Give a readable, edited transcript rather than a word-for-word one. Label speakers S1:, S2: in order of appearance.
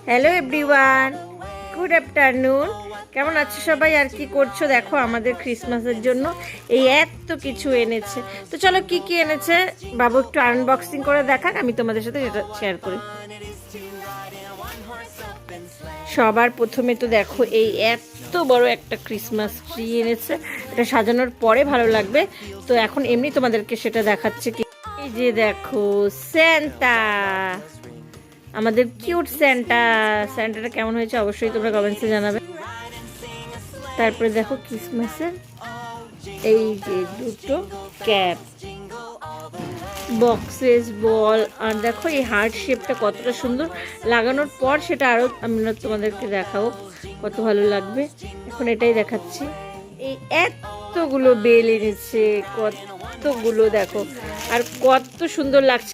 S1: Hello everyone, good afternoon. কেমন আছো সবাই, আর কি করছো? দেখো আমাদের ক্রিসমাসের জন্য এই এত কিছু এনেছে। তো চলো কি কি এনেছে বাবু একটু আনবক্সিং করে দেখাক, আমি তোমাদের সাথে সেটা শেয়ার করি। সবার প্রথমে তো দেখো এই এত বড় একটা ক্রিসমাস ট্রি এনেছে। এটা সাজানোর পরে ভালো লাগবে, তো এখন এমনি তোমাদেরকে সেটা দেখাচ্ছে। কি এই যে দেখো স্যান্টা, আমাদের কিউট স্যান্টাটা কেমন হয়েছে অবশ্যই তোমরা কমেন্টসে জানাবে। তারপরে দেখো ক্রিসমাসের এই যে দুটো ক্যাপ, বক্সেস, বল, আর দেখো এই হার্ট শেপটা কতটা সুন্দর লাগানোর পর সেটা আরও আমরা তোমাদেরকে দেখাবো, কত ভালো লাগবে। এখন এটাই দেখাচ্ছি। এই এতগুলো বেল এনেছে, কতগুলো দেখো, আর কত সুন্দর লাগছে।